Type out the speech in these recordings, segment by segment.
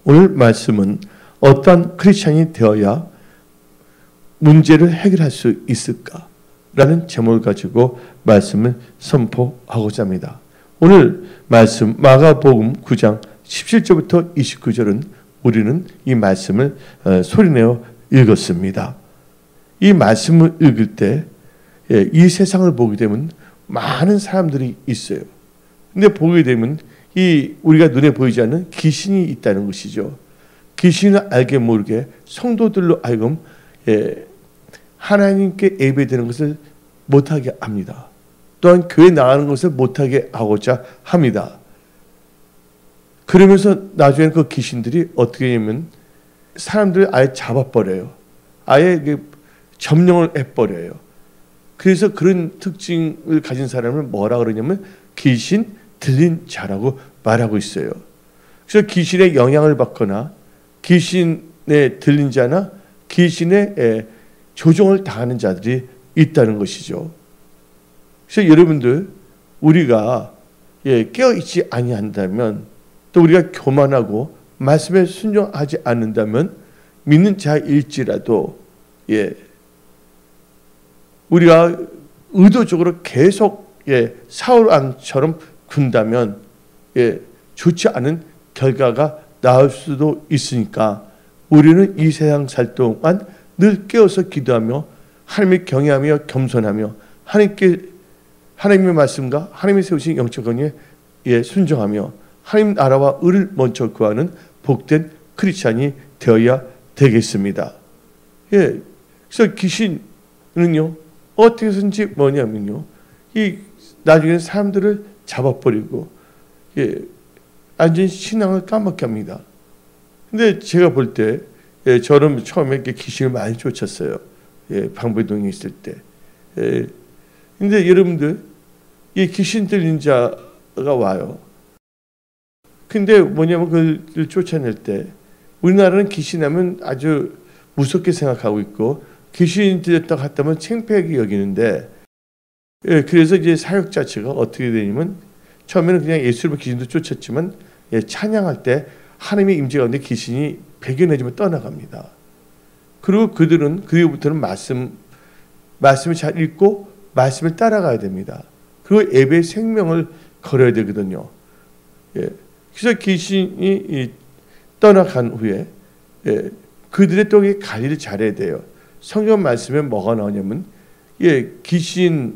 오늘 말씀은 어떠한 크리스찬이 되어야 문제를 해결할 수 있을까? 라는 제목을 가지고 말씀을 선포하고자 합니다. 오늘 말씀 마가복음 9장 17절부터 29절은 우리는 이 말씀을 소리내어 읽었습니다. 이 말씀을 읽을 때 이 세상을 보게 되면 많은 사람들이 있어요. 근데 보게 되면 이 우리가 눈에 보이지 않는 귀신이 있다는 것이죠. 귀신을 알게 모르게 성도들로 하여금 하나님께 예배되는 것을 못하게 합니다. 또한 교회 나가는 것을 못하게 하고자 합니다. 그러면서 나중에 그 귀신들이 어떻게 하면 사람들을 아예 잡아버려요. 아예 점령을 해버려요. 그래서 그런 특징을 가진 사람을 뭐라 그러냐면 귀신 들린 자라고 말하고 있어요. 그래서 귀신의 영향을 받거나 귀신에 들린 자나 귀신의 조종을 당하는 자들이 있다는 것이죠. 그래서 여러분들 우리가 깨어있지 아니한다면 또 우리가 교만하고 말씀에 순종하지 않는다면 믿는 자일지라도 우리가 의도적으로 계속 사울 왕처럼 군다면 좋지 않은 결과가 나올 수도 있으니까 우리는 이 세상 살 동안 늘 깨어서 기도하며 하나님을 경외하며 겸손하며 하나님의 말씀과 하나님이 세우신 영적 권위에 순종하며 하나님 나라와 의를 먼저 구하는 복된 크리스찬이 되어야 되겠습니다. 그래서 귀신은요 어떻게 해서든지 뭐냐면요 이 나중에 사람들을 잡아버리고 완전히 신앙을 까먹게 합니다. 근데 제가 볼 때 저는 처음에 이렇게 귀신을 많이 쫓았어요. 방배동에 있을 때. 근데 여러분들 이 귀신 들린 자가 와요. 근데 뭐냐면 그를 쫓아낼 때 우리나라는 귀신하면 아주 무섭게 생각하고 있고 귀신 들렸다고 했다면 창피하게 여기는데 그래서 이제 사역 자체가 어떻게 되냐면 처음에는 그냥 예수를 귀신도 쫓았지만 찬양할 때 하나님의 임재 가운데 귀신이 배겨내지면 떠나갑니다. 그리고 그들은 그리고부터는 말씀을 잘 읽고 말씀을 따라가야 됩니다. 그리고 예배의 생명을 걸어야 되거든요. 그래서 귀신이 떠나간 후에 그들의 또 관리를 잘해야 돼요. 성경 말씀에 뭐가 나오냐면 귀신에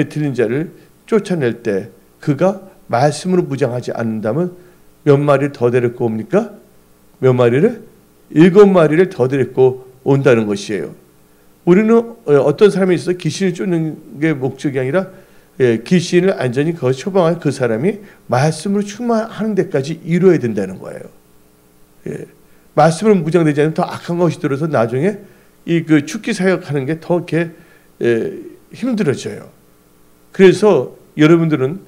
들린 자를 쫓아낼 때 그가 말씀으로 무장하지 않는다면 몇 마리를 더 데리고 옵니까? 몇 마리를? 7마리를 더 데리고 온다는 것이에요. 우리는 어떤 사람이 있어서 귀신을 쫓는 게 목적이 아니라 귀신을 안전히 거기서 처방한 그 사람이 말씀으로 충만하는 데까지 이루어야 된다는 거예요. 말씀으로 무장되지 않으면 더 악한 것이 들어서 나중에 그 축기 사역하는 게 더 이렇게 힘들어져요. 그래서 여러분들은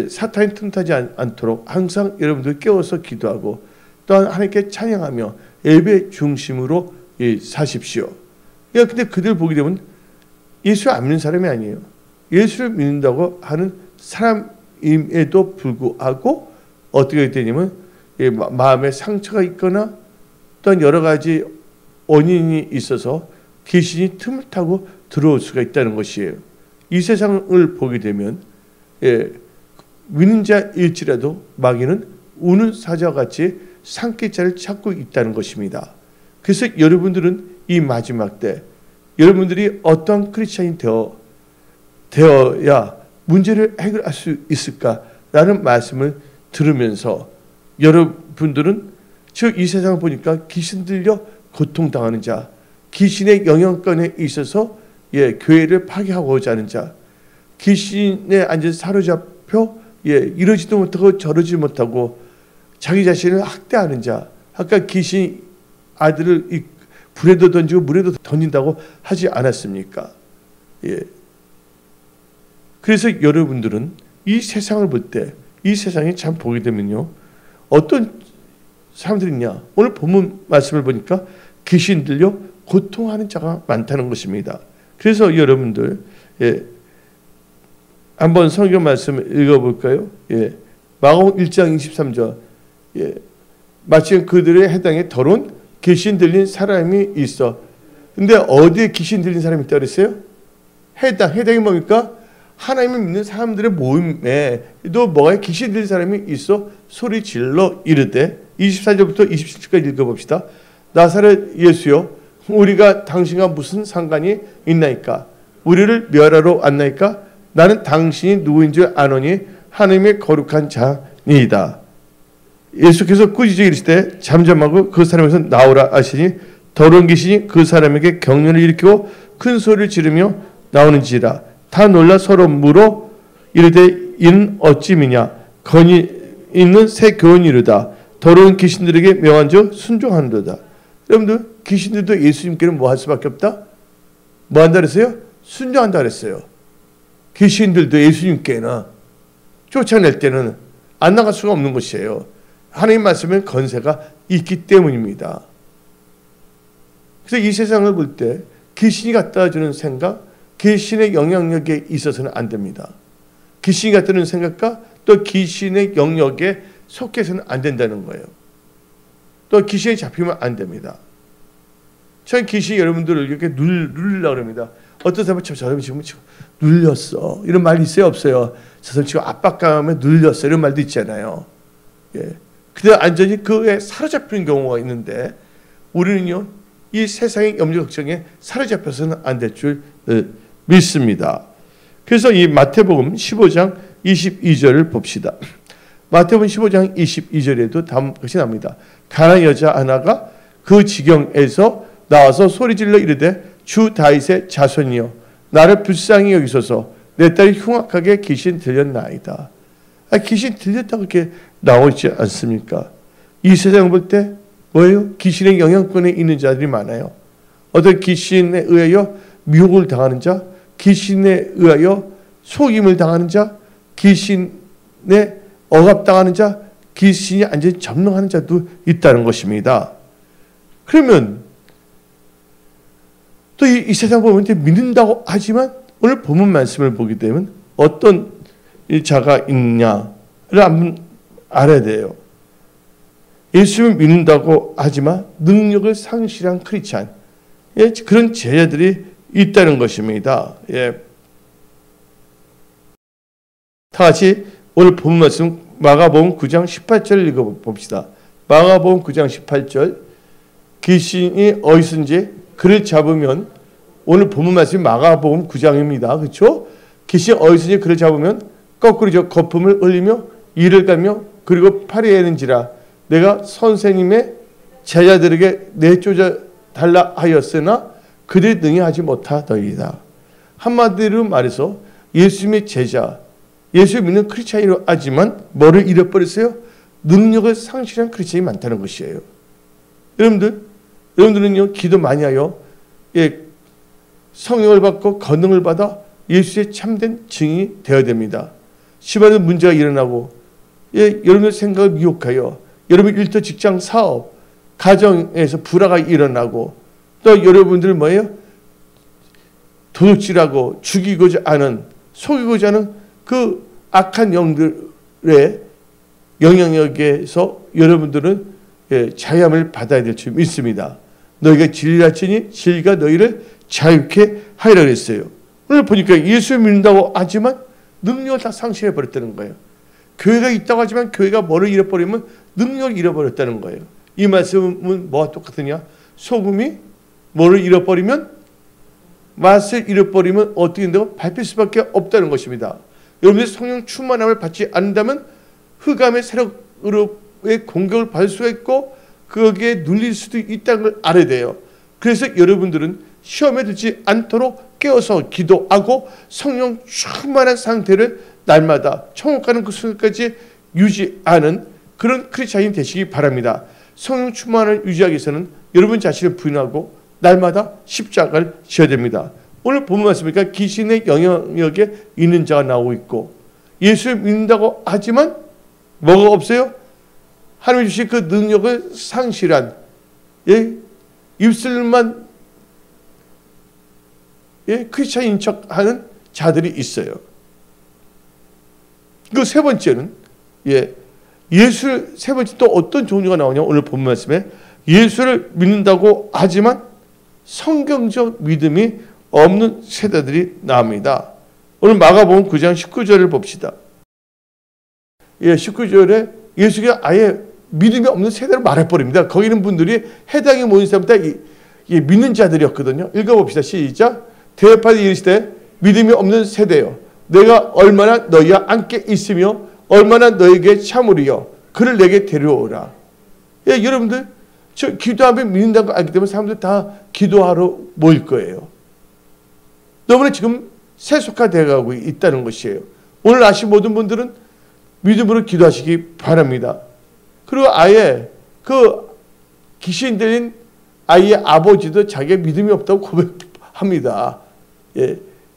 사탄이 틈타지 않도록 항상 여러분들 깨워서 기도하고 또한 하나님께 찬양하며 예배 중심으로 사십시오. 근데 그들 보게 되면 예수를 안 믿는 사람이 아니에요. 예수를 믿는다고 하는 사람임에도 불구하고 어떻게 되냐면 마음에 상처가 있거나 또한 여러 가지 원인이 있어서 귀신이 틈을 타고 들어올 수가 있다는 것이에요. 이 세상을 보게 되면 믿는 자일지라도 마귀는 우는 사자와 같이 산기자를 찾고 있다는 것입니다. 그래서 여러분들은 이 마지막 때 여러분들이 어떤 크리스찬이 되어야 문제를 해결할 수 있을까라는 말씀을 들으면서 여러분들은 즉 이 세상을 보니까 귀신 들려 고통당하는 자, 귀신의 영향권에 있어서 교회를 파괴하고자 하는 자, 귀신에 앉아서 사로잡혀 이러지도 못하고 저러지 못하고 자기 자신을 학대하는 자, 아까 귀신 아들을 불에도 던지고 물에도 던진다고 하지 않았습니까? 그래서 여러분들은 이 세상을 볼 때 이 세상에 참 보게 되면요 어떤 사람들이 있냐? 오늘 본문 말씀을 보니까 귀신 들려 고통하는 자가 많다는 것입니다. 그래서 여러분들 한번 성경 말씀을 읽어볼까요? 마가복음 1장 23절 마침 그들의 해당에 더러운 귀신 들린 사람이 있어. 근데 어디에 귀신 들린 사람이 있다고 그랬어요? 해당이 뭡니까? 하나님을 믿는 사람들의 모임에도 뭐가 귀신 들린 사람이 있어 소리 질러 이르되 24절부터 27절까지 읽어봅시다. 나사렛 예수여, 우리가 당신과 무슨 상관이 있나이까? 우리를 멸하러 왔나이까? 나는 당신이 누구인 줄 아노니 하나님의 거룩한 자니이다. 예수께서 꾸짖어 이르시되 잠잠하고 그 사람에서 나오라 하시니 더러운 귀신이 그 사람에게 경련을 일으키고 큰 소리를 지르며 나오는지라. 다 놀라 서로 물어 이르되 이는 어찌 미냐? 건이 있는 새 교훈이로다. 더러운 귀신들에게 명한 즉 순종하는도다. 여러분들, 귀신들도 예수님께는 뭐 할 수밖에 없다? 뭐 한다 그랬어요? 순종한다 그랬어요. 귀신들도 예수님께는 쫓아낼 때는 안 나갈 수가 없는 것이에요. 하나님 말씀에 건세가 있기 때문입니다. 그래서 이 세상을 볼 때 귀신이 갖다 주는 생각, 귀신의 영향력에 있어서는 안 됩니다. 귀신이 갖다 주는 생각과 또 귀신의 영역에 속해서는 안 된다는 거예요. 또 귀신이 잡히면 안 됩니다. 전 귀신이 여러분들을 이렇게 누르려고 합니다. 어떤 사람은 저 사람이 지금 눌렸어. 이런 말이 있어요? 없어요? 저 사람 지금 압박감에 눌렸어. 이런 말도 있잖아요. 예. 그때 완전히 그에 사로잡히는 경우가 있는데 우리는요, 이 세상의 염려 걱정에 사로잡혀서는 안 될 줄 믿습니다. 그래서 이 마태복음 15장 22절을 봅시다. 마태복음 15장 22절에도 다음 것이 나옵니다. 가난한 여자 하나가 그 지경에서 나와서 소리질러 이르되 주 다윗의 자손이여 나를 불쌍히 여기소서 내 딸이 흉악하게 귀신 들렸나이다. 귀신 들렸다고 이렇게 나오지 않습니까? 이 세상을 볼 때 뭐예요? 귀신의 영향권에 있는 자들이 많아요. 어떤 귀신에 의하여 미혹을 당하는 자, 귀신에 의하여 속임을 당하는 자, 귀신에 억압당하는 자, 귀신이 완전히 점령하는 자도 있다는 것입니다. 그러면 또 이 세상 보면 믿는다고 하지만 오늘 본문 말씀을 보게 되면 어떤 자가 있냐를 한번 알아야 돼요. 예수를 믿는다고 하지만 능력을 상실한 크리스찬, 그런 제자들이 있다는 것입니다. 예. 다 같이 오늘 본문 말씀 마가복음 9장 18절 읽어봅시다. 마가복음 9장 18절. 귀신이 어디선지 그를 잡으면, 오늘 본문 말씀이 마가복음 9장입니다. 그렇죠? 귀신이 어디선지 그를 잡으면 거꾸로 거품을 흘리며 이를 가며 그리고 파리하는지라 내가 선생님의 제자들에게 내쫓아 달라 하였으나 그들이 능히 하지 못하더이다. 한마디로 말해서 예수님의 제자, 예수 믿는 크리스찬이라 하지만 뭐를 잃어버렸어요? 능력을 상실한 크리스찬이 많다는 것이에요. 여러분들은요, 기도 많이 하여 성령을 받고 권능을 받아 예수의 참된 증인이 되어야 됩니다. 집안에 문제가 일어나고 여러분의 생각을 미혹하여 여러분 일터, 직장, 사업, 가정에서 불화가 일어나고 또 여러분들 뭐예요? 도둑질하고 죽이고자 하는, 속이고자 하는 그 악한 영들의 영향력에서 여러분들은 자유함을 받아야 될 줄 믿습니다. 너희가 진리라 치니 진리가 너희를 자유케 하리라 그랬어요. 오늘 보니까 예수 믿는다고 하지만 능력을 다 상실해 버렸다는 거예요. 교회가 있다고 하지만 교회가 뭐를 잃어버리면 능력을 잃어버렸다는 거예요. 이 말씀은 뭐와 똑같으냐? 소금이 뭐를 잃어버리면, 맛을 잃어버리면 어떻게 된다고? 밟힐 수밖에 없다는 것입니다. 여러분들이 성령 충만함을 받지 않는다면 흑암의 세력으로의 공격을 받을 수가 있고 거기에 눌릴 수도 있다는 걸 알아야 돼요. 그래서 여러분들은 시험에 들지 않도록 깨어서 기도하고 성령 충만한 상태를 날마다 천국 가는 그 순간까지 유지하는 그런 크리스찬이 되시기 바랍니다. 성령 충만을 유지하기 위해서는 여러분 자신을 부인하고 날마다 십자가를 지어야 됩니다. 오늘 본문 말씀이니까 귀신의 영향력에 있는 자가 나오고 있고 예수를 믿는다고 하지만 뭐가 없어요? 하나님이 주신 그 능력을 상실한 입술만 크리스찬인 척하는 자들이 있어요. 그 세 번째는 예수를 세 번째 또 어떤 종류가 나오냐? 오늘 본 말씀에 예수를 믿는다고 하지만 성경적 믿음이 없는 세대들이 나옵니다. 오늘 마가복음 9장 19절을 봅시다. 19절에 예수가 아예 믿음이 없는 세대로 말해버립니다. 거기 있는 분들이 해당에 모인 사람 다 믿는 자들이었거든요. 읽어봅시다. 시작. 대답하여 이르시되 믿음이 없는 세대여, 내가 얼마나 너희와 함께 있으며 얼마나 너에게 참으리요. 그를 내게 데려오라. 여러분들 저 기도하면 믿는다는 거 알기 때문에 사람들 다 기도하러 모일 거예요. 너무나 지금 세속화되어 가고 있다는 것이에요. 오늘 아신 모든 분들은 믿음으로 기도하시기 바랍니다. 그리고 아예 그 귀신 들린 아이의 아버지도 자기가 믿음이 없다고 고백합니다.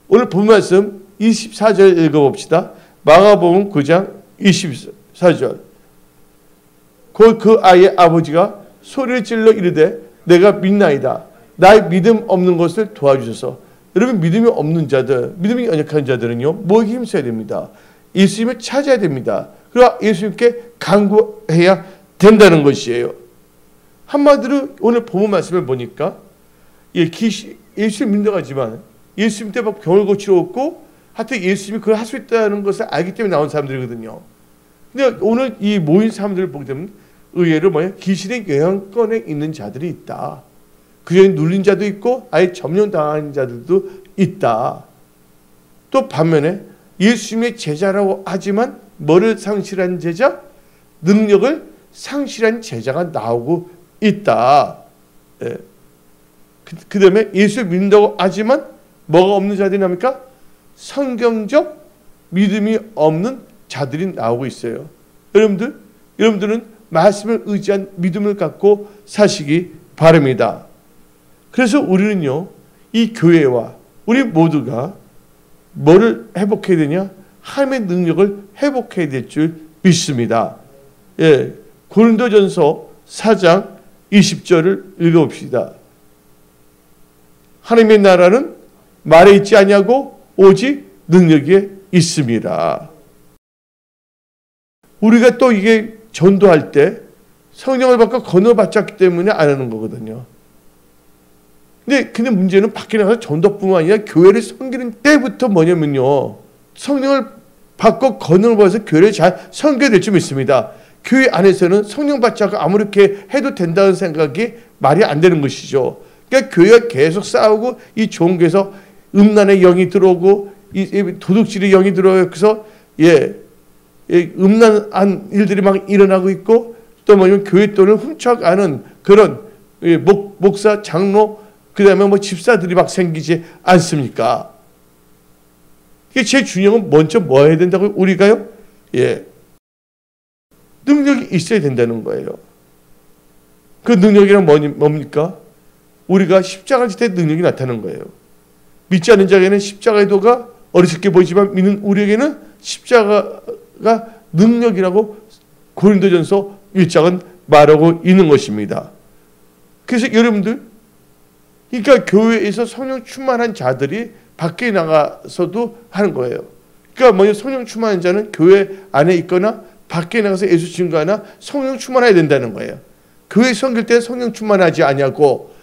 오늘 본 말씀 24절 읽어봅시다. 마가복음 9장 24절. 그 아이의 아버지가 소리를 질러 이르되 내가 믿나이다. 나의 믿음 없는 것을 도와주셔서. 여러분 믿음이 없는 자들, 믿음이 연약한 자들은요, 뭐에 힘써야 됩니다. 예수님을 찾아야 됩니다. 그리고 예수님께 간구해야 된다는 것이에요. 한마디로 오늘 본문 말씀을 보니까 예수님 믿는다지만 예수님 때 막 병을 고치러 왔고 하여튼 예수님이 그걸 할 수 있다는 것을 알기 때문에 나온 사람들이거든요. 근데 오늘 이 모인 사람들을 보게 되면 의외로 귀신의 영향권에 있는 자들이 있다. 그 중에 눌린 자도 있고 아예 점령당한 자들도 있다. 또 반면에 예수님의 제자라고 하지만 뭐를 상실한 제자? 능력을 상실한 제자가 나오고 있다. 그 다음에 예수를 믿는다고 하지만 뭐가 없는 자들이 나옵니까? 성경적 믿음이 없는 자들이 나오고 있어요. 여러분들은 말씀을 의지한 믿음을 갖고 사시기 바랍니다. 그래서 우리는요, 이 교회와 우리 모두가 뭐를 회복해야 되냐? 하나님의 능력을 회복해야 될 줄 믿습니다. 고린도전서 4장 20절을 읽어봅시다. 하나님의 나라는 말에 있지 아니하고 오직 능력에 있습니다. 우리가 또 이게 전도할 때 성령을 받고 건너받았기 때문에 안 하는 거거든요. 근데 문제는 밖에 나가서 전도뿐만 아니라 교회를 섬기는 때부터 뭐냐면요, 성령을 받고 건너를 받아서 교회를 잘 섬겨야 될 줄 믿습니다. 교회 안에서는 성령 받지 않고 아무렇게 해도 된다는 생각이 말이 안 되는 것이죠. 그러니까 교회가 계속 싸우고 이 종교에서 음란의 영이 들어오고 이 도둑질의 영이 들어오고 음란한 일들이 막 일어나고 있고 또 뭐냐면 교회 돈을 훔쳐가는 그런 목사, 장로, 그 다음에 집사들이 막 생기지 않습니까? 이게 제일 중요한 건 먼저 뭐 해야 된다고요? 우리가요? 능력이 있어야 된다는 거예요. 그 능력이란 뭡니까? 우리가 십자가를 질 때 능력이 나타나는 거예요. 믿지 않는 자에게는 십자가의 도가 어리석게 보이지만 믿는 우리에게는 십자가가 능력이라고 고린도전서 1장은 말하고 있는 것입니다. 그래서 여러분들, 그러니까 교회에서 성령 충만한 자들이 밖에 나가서도 하는 거예요. 그러니까 먼저 성령 충만한 자는 교회 안에 있거나 밖에 나가서 예수 증거하나 성령 충만해야 된다는 거예요. 교회 섬길 때 성령 충만하지 아니하고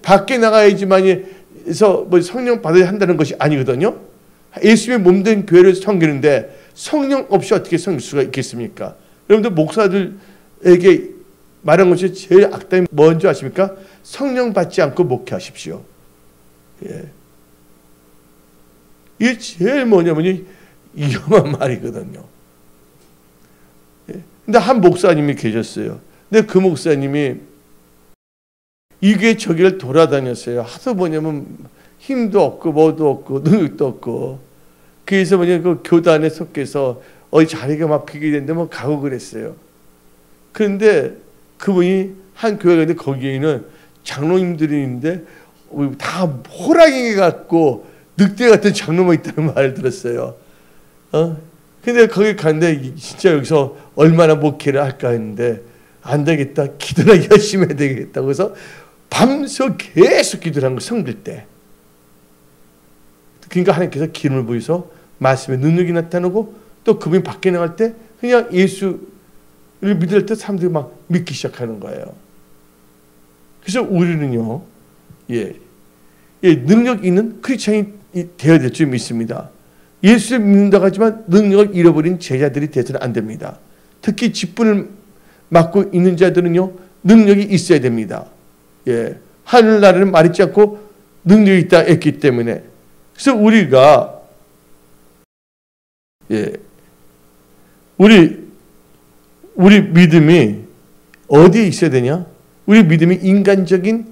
밖에 나가야지만 해서 성령 받아야 한다는 것이 아니거든요. 예수님의 몸된 교회를 섬기는데 성령 없이 어떻게 섬길 수가 있겠습니까? 여러분들 목사들에게 말한 것이 제일 악담이 뭔지 아십니까? 성령 받지 않고 목회하십시오. 이게 제일 뭐냐면 위험한 말이거든요. 근데 한 목사님이 계셨어요. 근데 그 목사님이 이게 저기를 돌아다녔어요. 하도 뭐냐면 힘도 없고 뭐도 없고 능력도 없고. 그래서 뭐냐면 그 교단에 속해서 어디 자리가 막 비게 되는데 가고 그랬어요. 그런데 그분이 한 교회가 있는데 거기에는 장로님들이 있는데 다 호랑이 같고 늑대 같은 장로만 있다는 말을 들었어요. 근데 거기 갔는데 진짜 여기서 얼마나 목회를 할까 했는데 안 되겠다. 기도를 열심히 해야 되겠다고 해서 밤새 계속 기도를 한 거, 섬길 때. 그러니까 하나님께서 기름을 부어서 말씀의 능력이 나타나고 또 그분이 밖에 나갈 때 그냥 예수 우리 믿을 때 사람들이 막 믿기 시작하는 거예요. 그래서 우리는요, 능력 있는 크리스찬이 되어야 될 줄 믿습니다. 예수를 믿는다고 하지만 능력을 잃어버린 제자들이 되어서는 안 됩니다. 특히 직분을 맡고 있는 자들은요, 능력이 있어야 됩니다. 하늘나라는 말있지 않고 능력이 있다 했기 때문에. 그래서 우리가 우리 믿음이 어디에 있어야 되냐? 우리 믿음이 인간적인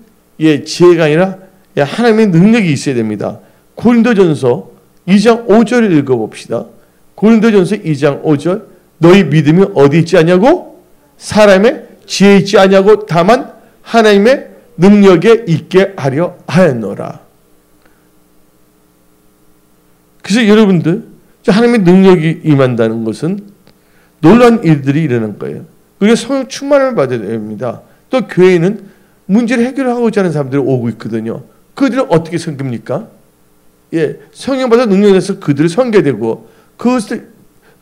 지혜가 아니라 하나님의 능력이 있어야 됩니다. 고린도전서 2장 5절을 읽어봅시다. 고린도전서 2장 5절. 너희 믿음이 어디 있지 않냐고? 사람의 지혜에 있지 않냐고? 다만 하나님의 능력에 있게 하려 하였노라. 그래서 여러분들, 하나님의 능력이 임한다는 것은 놀라운 일들이 일어난 거예요. 우리가 성령 충만을 받아야 됩니다. 또 교회에는 문제를 해결하고자 하는 사람들이 오고 있거든요. 그들은 어떻게 섬깁니까? 성령 받아 능력에서 그들을 섬겨야 되고, 그것을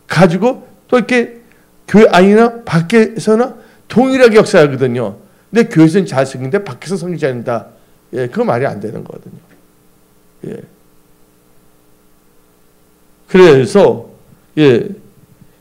가지고 또 이렇게 교회 안이나 밖에서나 동일하게 역사하거든요. 근데 교회에서는 잘 섬기는데 밖에서 섬기지 않는다. 그거 말이 안 되는 거거든요. 그래서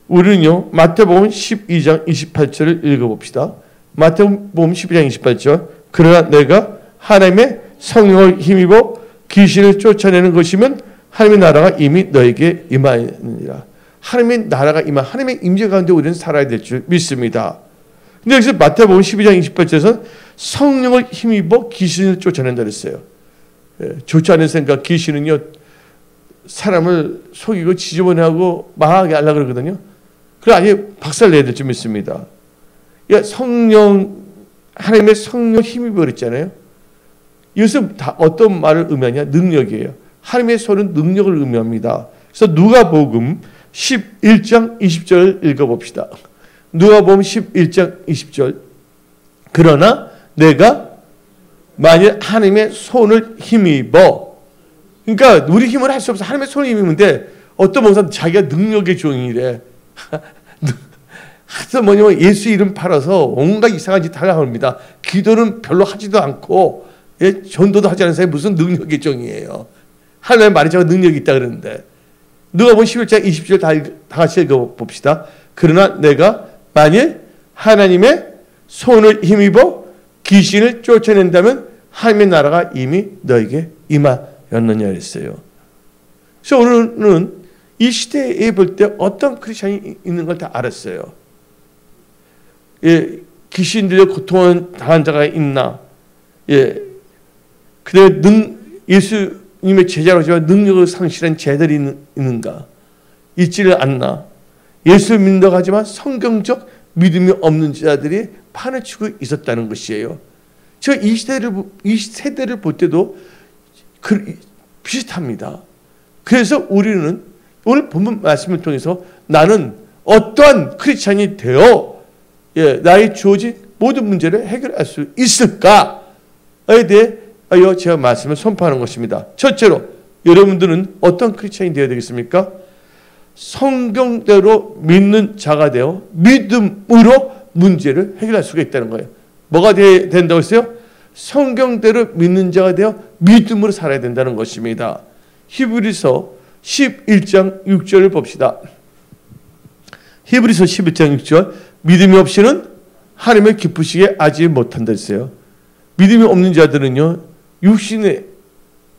우리는요, 마태복음 12장 28절을 읽어봅시다. 마태복음 12장 28절. 그러나 내가 하나님의 성령을 힘입어 귀신을 쫓아내는 것이면 하나님의 나라가 이미 너에게 임하느니라. 하나님의 나라가 하나님의 임재 가운데 우리는 살아야 될 줄 믿습니다. 근데 여기서 마태복음 12장 28절에서는 성령을 힘입어 귀신을 쫓아낸다 그랬어요. 좋지 않은 생각, 귀신은요, 사람을 속이고 지저분하고 망하게 하려고 그러거든요. 그래 아예 박살 내야 될 줄 믿습니다. 하나님의 성령 힘입어 그랬잖아요. 이것은 다 어떤 말을 의미하냐? 능력이에요. 하나님의 손은 능력을 의미합니다. 그래서 누가복음 11장 20절 읽어봅시다. 누가복음 11장 20절. 그러나 내가 만일 하나님의 손을 힘입어, 그러니까 우리 힘을 할 수 없어. 하나님의 손을 힘입는데 어떤 목사는 자기가 능력의 종이래. 하여튼 뭐냐면 예수 이름 팔아서 온갖 이상한 짓 하려고 합니다. 기도는 별로 하지도 않고 전도도 하지 않은 사람이 무슨 능력의 종이에요. 하나님의 말이 자꾸 능력이 있다 그러는데. 누가복음 11장 20절 다 같이 읽어봅시다. 그러나 내가 만일 하나님의 손을 힘입어 귀신을 쫓아낸다면 하나님의 나라가 이미 너에게 임하였느냐 했어요. 그래서 오늘은 이 시대에 볼 때 어떤 크리스찬이 있는 걸 다 알았어요. 귀신들의 고통을 당한 자가 있나? 그대 예수님의 제자로지만 능력을 상실한 제자들이 있는가? 있지를 않나? 예수를 믿는다고 하지만 성경적 믿음이 없는 자들이 판을 치고 있었다는 것이에요. 제가 이 세대를 볼 때도 비슷합니다. 그래서 우리는 오늘 본문 말씀을 통해서 나는 어떠한 크리스찬이 되어 나의 주어진 모든 문제를 해결할 수 있을까에 대해 제가 말씀을 선포하는 것입니다. 첫째로 여러분들은 어떤 크리스찬이 되어야 되겠습니까? 성경대로 믿는 자가 되어 믿음으로 문제를 해결할 수가 있다는 거예요. 뭐가 된다고 했어요? 성경대로 믿는 자가 되어 믿음으로 살아야 된다는 것입니다. 히브리서 11장 6절을 봅시다. 히브리서 11장 6절. 믿음이 없이는 하나님을 기쁘시게 하지 못한다 했어요. 믿음이 없는 자들은요, 육신에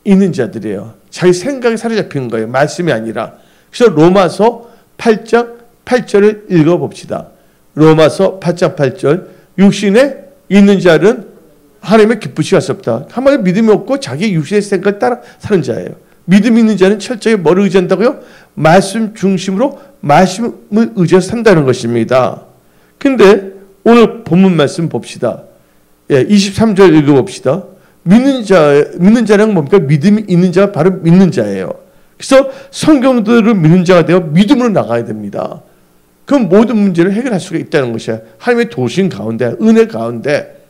있는 자들이에요. 자기 생각에 사로잡힌 거예요. 말씀이 아니라. 그래서 로마서 8장 8절을 읽어봅시다. 로마서 8장 8절. 육신에 있는 자는 하나님을 기쁘시게 할 수 없다. 한마디로 믿음이 없고 자기 육신의 생각을 따라 사는 자예요. 믿음이 있는 자는 철저히 뭐를 의지한다고요? 말씀 중심으로 말씀을 의지해서 산다는 것입니다. 근데 오늘 본문 말씀 봅시다. 23절 읽어봅시다. 믿는 자는 뭡니까? 믿음이 있는 자가 바로 믿는 자예요. 그래서 성경들을 믿는 자가 되어 믿음으로 나가야 됩니다. 그럼 모든 문제를 해결할 수가 있다는 것이야. 하나님의 도신 가운데, 은혜 가운데.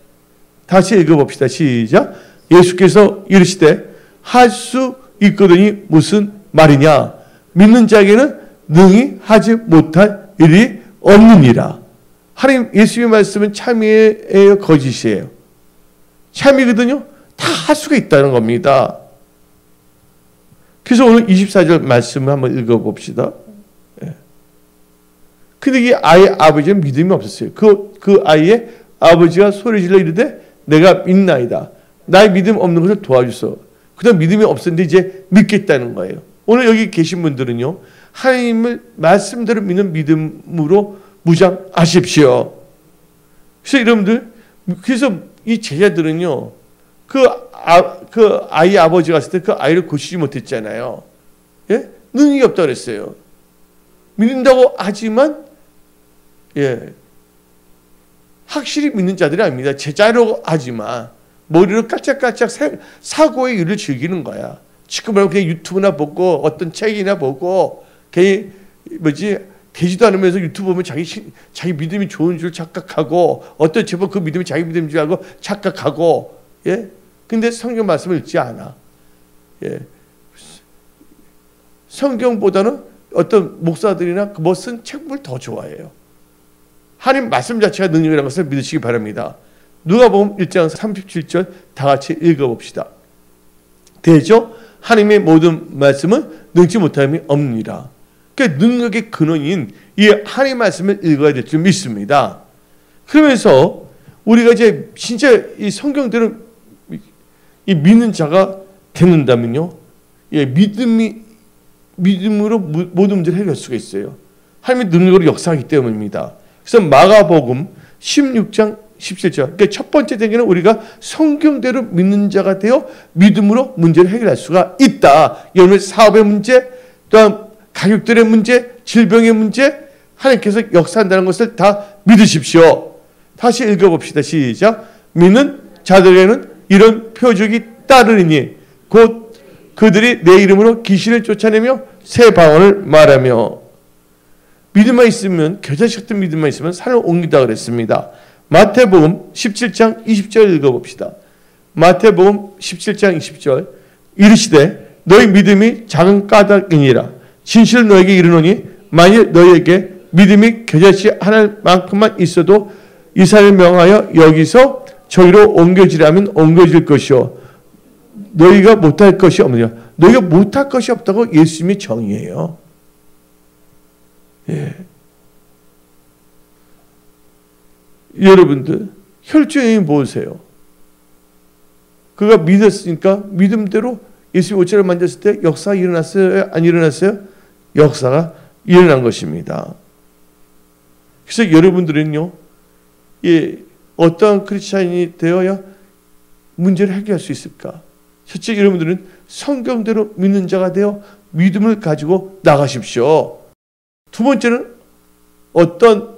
다시 읽어봅시다. 시작. 예수께서 이르시되 할 수 있거든이 무슨 말이냐? 믿는 자에게는 능히 하지 못할 일이 없느니라. 하나님 예수님의 말씀은 참이에요, 거짓이에요? 참이거든요. 다 할 수가 있다는 겁니다. 그래서 오늘 24절 말씀을 한번 읽어봅시다. 근데 이 아이의 아버지는 믿음이 없었어요. 그 아이의 아버지가 소리질러 이르되 내가 믿나이다. 나의 믿음 없는 것을 도와주소. 그다음 믿음이 없었는데 이제 믿겠다는 거예요. 오늘 여기 계신 분들은요, 하나님을 말씀대로 믿는 믿음으로 무장하십시오. 그래서 여러분들, 그래서 이 제자들은요, 그 아이 아버지가 왔을 때 그 아이를 고치지 못했잖아요. 예? 능력이 없다고 그랬어요. 믿는다고 하지만, 예, 확실히 믿는 자들이 아닙니다. 제자로 하지만 머리로 깔짝깔짝 사고의 일을 즐기는 거야. 지금 말고 그냥 유튜브나 보고 어떤 책이나 보고 괜히 되지도 않으면서 유튜브 보면 자기 믿음이 좋은 줄 착각하고 어떤 제법 그 믿음이 자기 믿음인 줄 알고 착각하고, 예? 근데 성경 말씀을 읽지 않아. 예. 성경보다는 어떤 목사들이나 뭐 쓴 책을 더 좋아해요. 하나님 말씀 자체가 능력이라는 것을 믿으시기 바랍니다. 누가복음 1장 37절 다 같이 읽어봅시다. 되죠? 하나님의 모든 말씀은 능치 못함이 없느니라. 그러니까 능력의 근원인 이 하나님의 말씀을 읽어야 될 줄 믿습니다. 그러면서 우리가 이제 진짜 이 성경대로 이 믿는 자가 되는다면요, 예, 믿음으로 모든 문제를 해결할 수가 있어요. 하나님의 능력으로 역사하기 때문입니다. 그래서 마가복음 16장 17절. 그러니까 첫 번째 단계는 우리가 성경대로 믿는 자가 되어 믿음으로 문제를 해결할 수가 있다. 여러분의 사업의 문제, 또한 가족들의 문제, 질병의 문제, 하나님께서 역사한다는 것을 다 믿으십시오. 다시 읽어봅시다. 시작. 믿는 자들에게는 이런 표적이 따르리니 곧 그들이 내 이름으로 귀신을 쫓아내며 새 방언을 말하며. 믿음만 있으면, 겨자씨 같은 믿음만 있으면 산을 옮긴다 그랬습니다. 마태복음 17장 20절 읽어봅시다. 마태복음 17장 20절. 이르시되 너희 믿음이 작은 까닭이니라. 진실 너에게 이르노니 만일 너희에게 믿음이 겨자씨 하나만큼만 있어도 이사를 명하여 여기서 저기로 옮겨지라면 옮겨질 것이요 너희가 못할 것이 없느냐. 너희가 못할 것이 없다고 예수님이 정의해요. 예. 여러분들 혈중이 보세요. 그가 믿었으니까 믿음대로 예수님 옷자를 만졌을 때 역사가 일어났어요? 안 일어났어요? 역사가 일어난 것입니다. 그래서 여러분들은요, 예, 어떠한 크리스찬이 되어야 문제를 해결할 수 있을까? 첫째, 여러분들은 성경대로 믿는 자가 되어 믿음을 가지고 나가십시오. 두 번째는 어떤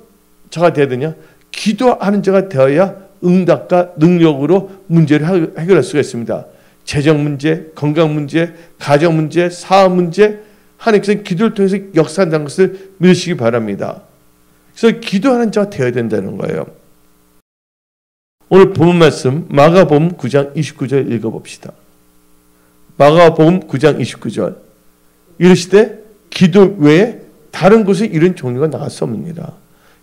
자가 되어야 되냐? 기도하는 자가 되어야 응답과 능력으로 문제를 해결할 수가 있습니다. 재정 문제, 건강 문제, 가정 문제, 사업 문제, 하나님께서 기도를 통해서 역사한다는 것을 믿으시기 바랍니다. 그래서 기도하는 자가 되어야 된다는 거예요. 오늘 본문 말씀 마가복음 9장 29절 읽어봅시다. 마가복음 9장 29절. 이르시되 기도 외에 다른 곳에 이런 종류가 나갈 수 없느니라.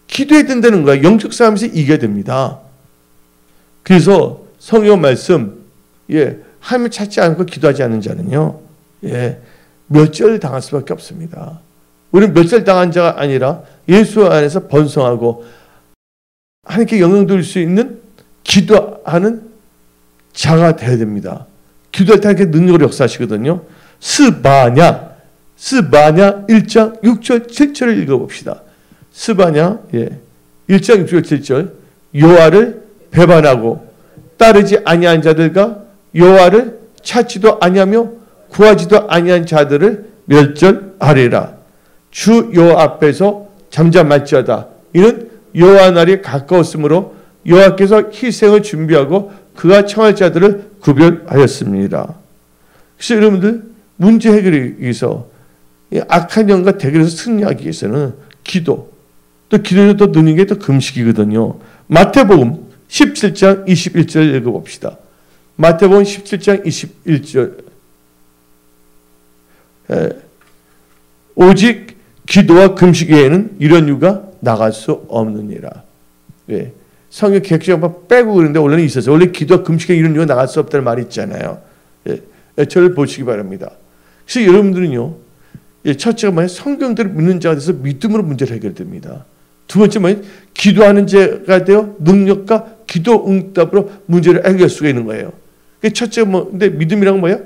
기도해야 된다는 거야. 영적 싸움에서 이겨야 됩니다. 그래서 성경 말씀, 예, 하나님을 찾지 않고 기도하지 않는 자는요, 예, 몇 절 당할 수밖에 없습니다. 우리는 몇 절 당한 자가 아니라 예수 안에서 번성하고 하나님께 영광 돌릴 수 있는 기도하는 자가 되어야 됩니다. 기도할 때 하나님께 능력으로 역사하시거든요. 스바냐 1장 6절 7절을 읽어봅시다. 스바냐, 예, 1장 6절 7절. 여호와를 배반하고 따르지 아니한 자들과 여호와를 찾지도 아니하며 구하지도 아니한 자들을 멸절하리라. 주 여호와 앞에서 잠잠할지어다. 이는 여호와 날이 가까웠으므로 여호와께서 희생을 준비하고 그가 청할 자들을 구별하였습니다. 그래서 여러분들 문제 해결을 위해서 악한 영과 대결에서 승리하기 위해서는 기도, 또 기도에서 또 느는 게 또 금식이거든요. 마태복음 17장 21절 읽어봅시다. 마태복음 17장 21절. 오직 기도와 금식 외에는 이런 유가 나갈 수 없느니라. 예. 성경 개혁시간만 빼고 그러는데 원래는 있었어요. 원래 기도와 금식에 이런 이유가 나갈 수 없다는 말이 있잖아요. 예. 저를 보시기 바랍니다. 그래서 여러분들은요, 예. 첫째가 뭐예요? 성경대로 믿는 자가 돼서 믿음으로 문제를 해결됩니다. 두 번째 뭐예요? 기도하는 자가 되어 능력과 기도 응답으로 문제를 해결할 수가 있는 거예요. 첫째가 뭐, 근데 믿음이란 뭐예요?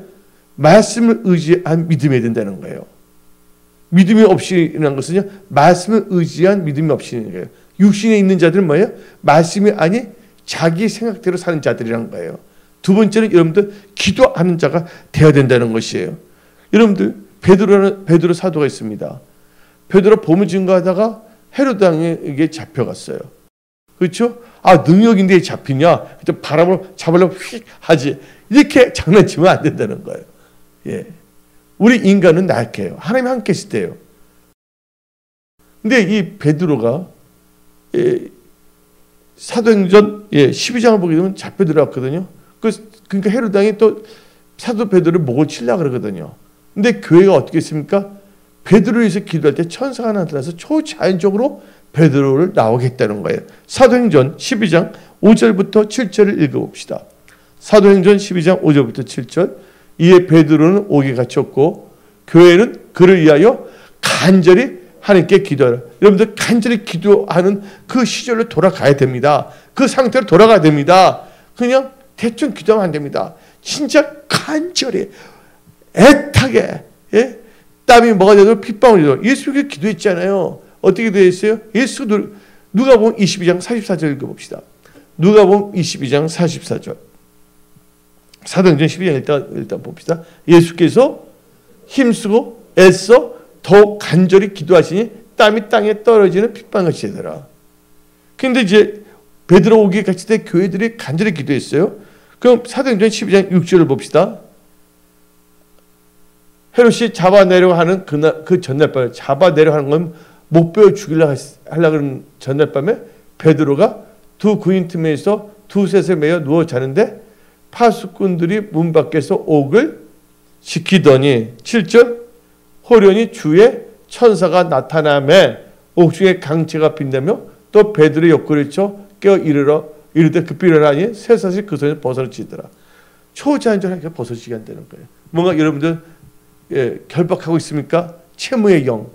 말씀을 의지한 믿음이 된다는 거예요. 믿음이 없이라는 것은요, 말씀을 의지한 믿음이 없이는 거예요. 육신에 있는 자들은 뭐예요? 말씀이 아니 자기 생각대로 사는 자들이란 거예요. 두 번째는 여러분들 기도하는 자가 되어야 된다는 것이에요. 여러분들 베드로 사도가 있습니다. 베드로 보물 증거하다가 헤로드 왕에게 잡혀갔어요. 그렇죠? 아, 능력인데 잡히냐? 바람으로 잡으려고 휙 하지. 이렇게 장난치면 안 된다는 거예요. 예. 우리 인간은 약해요. 하나님이 함께 있을 때요. 근데 이 베드로가 사도행전 12장을 보게 되면 잡혀 들어왔거든요. 그러니까 헤로드 왕이 또 사도 베드로를 목을 치려고 그러거든요. 근데 교회가 어떻게 했습니까? 베드로를 위해서 기도할 때 천사가 나타나서 초자연적으로 베드로를 나오게 했다는 거예요. 사도행전 12장 5절부터 7절을 읽어봅시다. 사도행전 12장 5절부터 7절. 이에 베드로는 옥에 갇혔고 교회는 그를 위하여 간절히 하나님께 기도하라. 여러분들 간절히 기도하는 그 시절로 돌아가야 됩니다. 그 상태로 돌아가야 됩니다. 그냥 대충 기도하면 안 됩니다. 진짜 간절히 애타게, 예? 땀이 뭐가 되도 핏방울이 되도. 예수께 기도했잖아요. 어떻게 되어 있어요? 예수 누가복음 22장 44절 읽어봅시다. 누가복음 22장 44절. 사도행전 12장 일단 봅시다. 예수께서 힘쓰고 애써 더욱 간절히 기도하시니 땀이 땅에 떨어지는 핏방울같이 되더라. 근데 이제 베드로 오기에 같이 때 교회들이 간절히 기도했어요. 그럼 사도행전 12장 6절을 봅시다. 헤롯이 잡아내려고 하는 그 전날 밤에, 잡아내려고 하는 건 목베어 죽이려고 하려는 전날 밤에 베드로가 두 구인 틈에서 두셋에 매여 누워 자는데 파수꾼들이 문 밖에서 옥을 지키더니 7절 호련히 주의 천사가 나타나매 옥중에 강체가 빈다며 또 베드로의 옆구리를 쳐 깨어 이르되 급히 일어나니 쇠사슬이 그 손에 벗어지더라. 초자연적으로 벗어지게 한다는 거예요. 뭔가 여러분들 결박하고 있습니까? 채무의 영,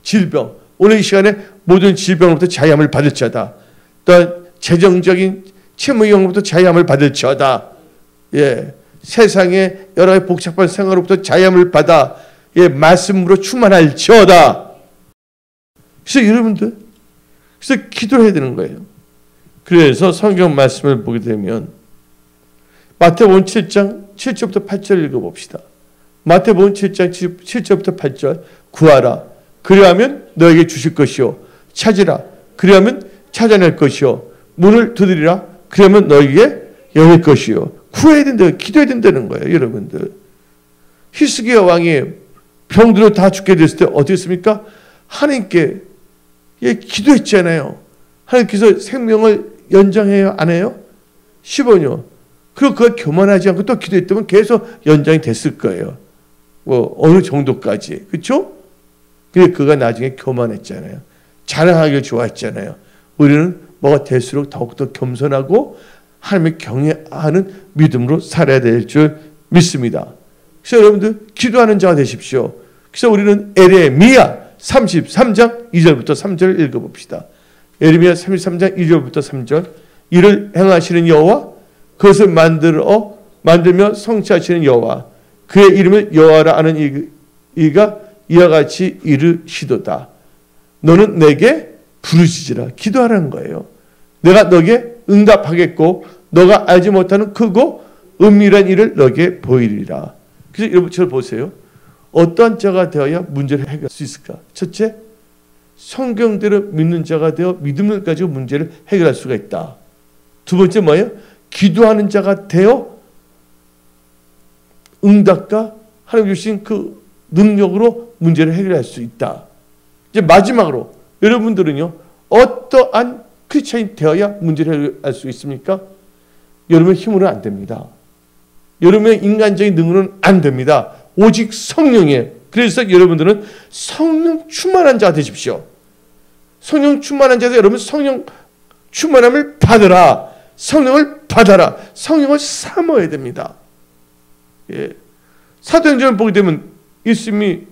질병. 오늘 이 시간에 모든 질병으로부터 자유함을 받을지어다. 또한 재정적인 채무의 영으로부터 자유함을 받을지어다. 예, 세상의 여러 가지 복잡한 생활로부터 자유함을 받아 말씀으로 충만할지어다. 그래서 여러분들 그래서 기도해야 되는 거예요. 그래서 성경 말씀을 보게 되면 마태복음 7장 7절부터 8절 읽어봅시다. 마태복음 7장 7절부터 8절. 구하라 그리하면 너에게 주실 것이요 찾으라 그리하면 찾아낼 것이요 문을 두드리라 그러면 너에게 열릴 것이요. 구해야 된다, 기도해야 된다는 거예요. 여러분들 히스기야 왕이 병들어 다 죽게 됐을 때 어떻게 했습니까? 하나님께 기도했잖아요. 하나님께서 생명을 연장해요? 안 해요? 15년. 그리고 그가 교만하지 않고 또 기도했다면 계속 연장이 됐을 거예요. 뭐 어느 정도까지. 그렇죠? 근데 그가 나중에 교만했잖아요. 자랑하기를 좋아했잖아요. 우리는 뭐가 될수록 더욱더 겸손하고 하나님을 경외하는 믿음으로 살아야 될 줄 믿습니다. 그래서 여러분들 기도하는 자가 되십시오. 그래서 우리는 에레미야 33장 2절부터 3절을 읽어봅시다. 에레미야 33장 2절부터 3절. 이를 행하시는 여호와 그것을 만들며 성취하시는 여호와 그의 이름을 여호와라 하는 이가 이와 같이 이르시도다. 너는 내게 부르짖으라. 기도하라는 거예요. 내가 너에게 응답하겠고 너가 알지 못하는 크고 은밀한 일을 너에게 보이리라. 그래서 여러분 저를 보세요. 어떤 자가 되어야 문제를 해결할 수 있을까? 첫째, 성경대로 믿는 자가 되어 믿음을 가지고 문제를 해결할 수가 있다. 두 번째 뭐예요? 기도하는 자가 되어 응답과 하나님 주신 그 능력으로 문제를 해결할 수 있다. 이제 마지막으로 여러분들은요 어떠한 크리스천이 되어야 문제를 해결할 수 있습니까? 여러분의 힘으로는 안 됩니다. 여러분의 인간적인 능력은 안 됩니다. 오직 성령이에요. 그래서 여러분들은 성령 충만한 자가 되십시오. 성령 충만한 자에서 여러분 성령 충만함을 받으라. 성령을 받아라. 성령을 사모해야 됩니다. 예. 사도행전을 보게 되면 예수님이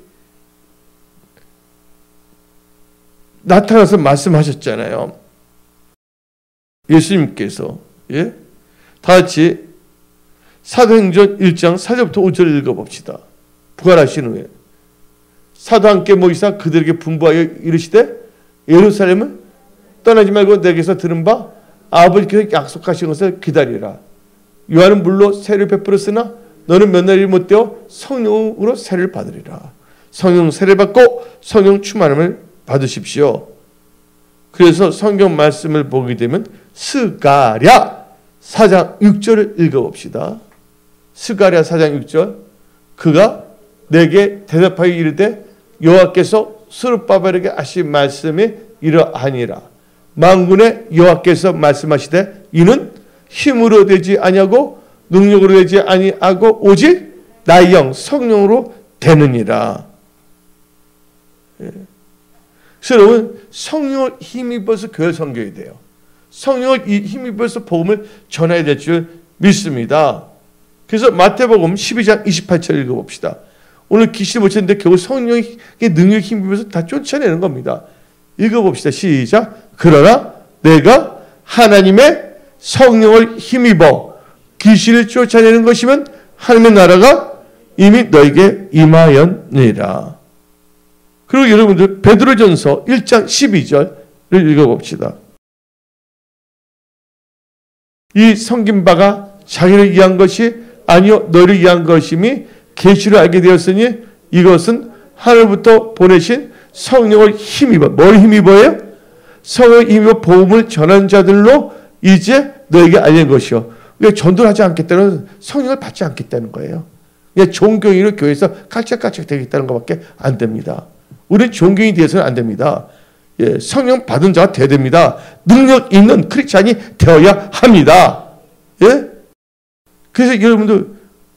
나타나서 말씀하셨잖아요. 예수님께서 예? 다 같이 사도행전 1장 4절부터 5절을 읽어봅시다. 부활하신 후에 사도 함께 모이사 그들에게 분부하여 이르시되 예루살렘을 떠나지 말고 내게서 들은 바 아버지께서 약속하신 것을 기다리라. 요한은 물로 세를 베풀었으나 너는 몇 날이 못되어 성령으로 세를 받으리라. 성령 세를 받고 성령 충만함을 받으십시오. 그래서 성경 말씀을 보게 되면 스가랴 4장 6절을 읽어봅시다. 스가랴 4장 6절 그가 내게 대답하여 이르되 여호와께서 스룹바벨에게 하신 말씀이 이러하니라. 만군의 여호와께서 말씀하시되 이는 힘으로 되지 아니하고 능력으로 되지 아니하고 오직 나의 영 성령으로 되느니라. 예. 그래서 여러분 성령을 힘입어서 교회를 섬겨야 돼요. 성령을 힘입어서 복음을 전해야 될 줄 믿습니다. 그래서 마태복음 12장 28절 읽어봅시다. 오늘 귀신 못 쳤는데 결국 성령의 능력에 힘입어서 다 쫓아내는 겁니다. 읽어봅시다. 시작. 그러나 내가 하나님의 성령을 힘입어 귀신을 쫓아내는 것이면 하나님의 나라가 이미 너에게 임하였느니라. 그리고 여러분들 베드로전서 1장 12절을 읽어봅시다. 이 섬긴 바가 자기를 위한 것이 아니요 너를 위한 것임이 계시로 알게 되었으니 이것은 하늘부터 보내신 성령을 힘입어. 뭘 힘입어요? 성령을 힘입어 복음을 전하는 자들로 이제 너에게 알린 것이요. 왜 전도를 하지 않겠다는 성령을 받지 않겠다는 거예요. 그냥 종교인으로 교회에서 깔짝깔짝 되겠다는 것밖에 안 됩니다. 우리는 종교인이 되어서는 안 됩니다. 예, 성령 받은 자가 되어야 됩니다. 능력 있는 크리스찬이 되어야 합니다. 예? 그래서 여러분들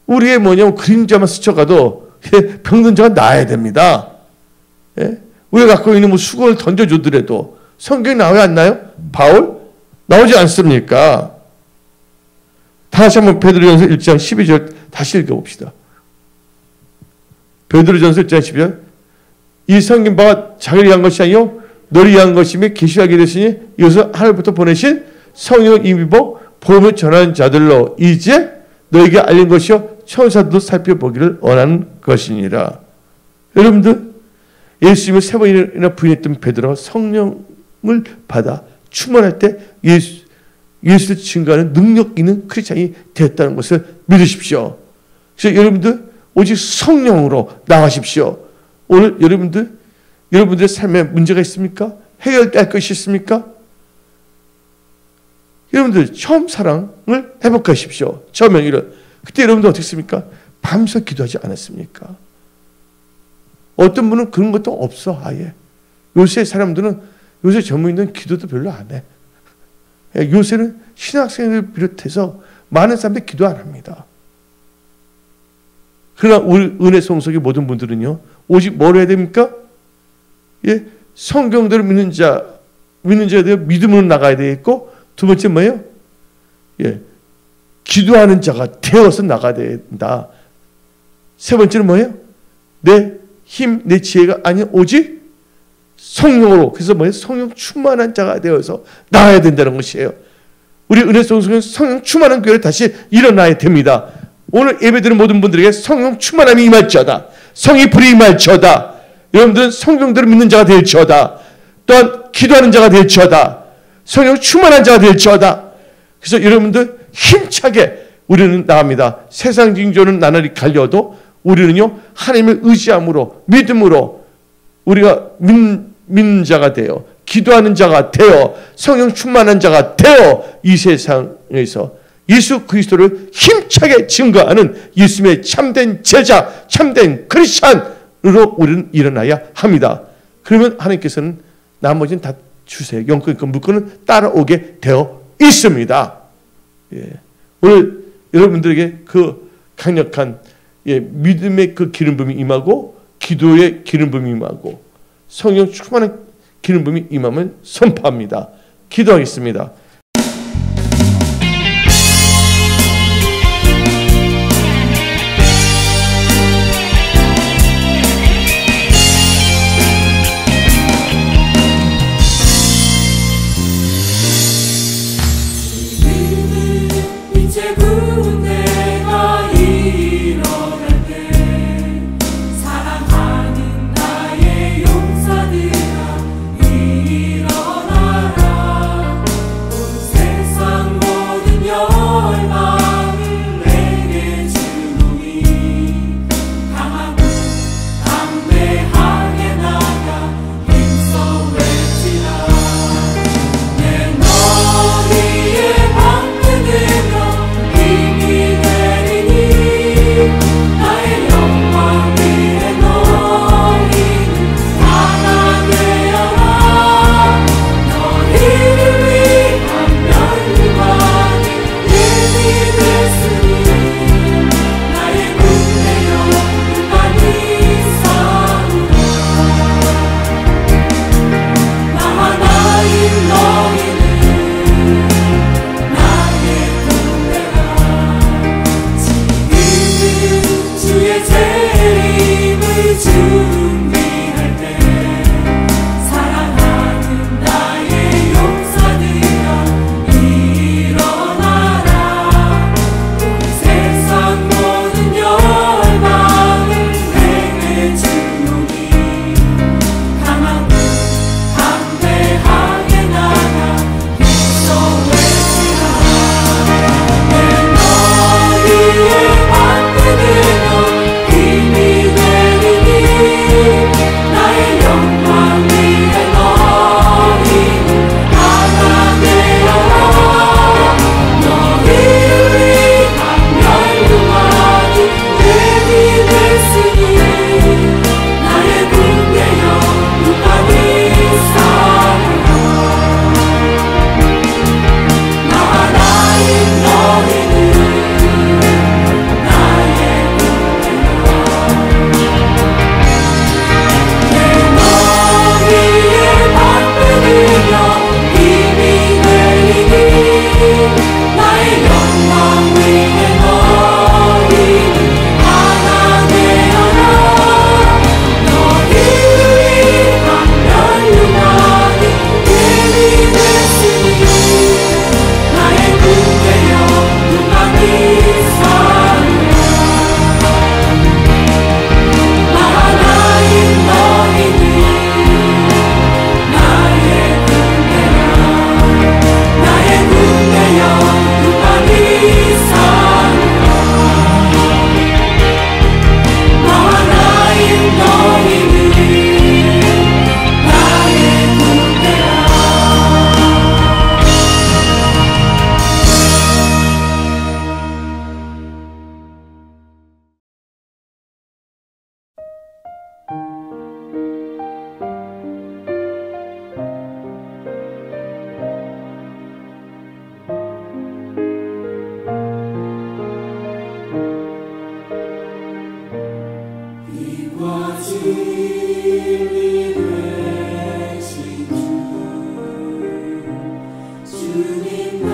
우리의 뭐냐면 그림자만 스쳐가도 예, 병든 자가 나아야 됩니다. 예? 우리가 갖고 있는 뭐 수건을 던져주더라도 성경이 나와야 안 나요? 바울? 나오지 않습니까? 다시 한번 베드로전서 1장 12절 다시 읽어봅시다. 베드로전서 1장 12절 이 섬긴 바가 자기를 위한 것이 아니요 너를 위한 것이며 계시하게 되시니 이것을 하늘부터 보내신 성령을 힘입어 복음을 전하는 자들로 이제 너에게 알린 것이요 천사들도 살펴보기를 원하는 것이니라. 여러분들 예수님을 세 번이나 부인했던 베드로가 성령을 받아 충만할 때 예수를 증거하는 능력 있는 크리스찬이 되었다는 것을 믿으십시오. 그래서 여러분들 오직 성령으로 나가십시오. 오늘 여러분들의 삶에 문제가 있습니까? 해결될 것이 있습니까? 여러분들 처음 사랑을 회복하십시오. 처음 영이를. 그때 여러분들 어떻게 했습니까? 밤새 기도하지 않았습니까? 어떤 분은 그런 것도 없어 아예. 요새 사람들은 요새 전문인들은 기도도 별로 안 해. 요새는 신학생을 비롯해서 많은 사람들이 기도 안 합니다. 그러나 우리 은혜 성석의 모든 분들은요. 오직 뭘 해야 됩니까? 예, 성경대로 믿는 자가 되어 믿음으로 나가야 되겠고 두 번째 뭐예요? 예, 기도하는 자가 되어서 나가야 된다. 세 번째는 뭐예요? 내 힘, 내 지혜가 아닌 오직 성령으로. 그래서 뭐예요? 성령 충만한 자가 되어서 나가야 된다는 것이에요. 우리 은혜 성석은 성령 충만한 교회를 다시 일어나야 됩니다. 오늘 예배드리는 모든 분들에게 성령 충만함이 임할지어다. 성의 불이 임할지어다. 여러분들은 성경대로 믿는 자가 될지어다. 또한 기도하는 자가 될지어다. 성령 충만한 자가 될지어다. 그래서 여러분들 힘차게 우리는 나갑니다. 세상 징조는 나날이 갈려도 우리는요 하나님을 의지함으로 믿음으로 우리가 믿는 자가 되어 기도하는 자가 되어 성령 충만한 자가 되어 이 세상에서 예수 그리스도를 힘차게 증거하는 예수님의 참된 제자, 참된 크리스찬으로 우리는 일어나야 합니다. 그러면 하나님께서는 나머지는 다 주세요. 영권 그 물건은 따라오게 되어 있습니다. 예. 오늘 여러분들에게 그 강력한 믿음의 그 기름 부음이 임하고 기도의 기름 부음이 임하고 성령 충만한 기름 부음이 임함을 선포합니다. 기도하겠습니다. 주님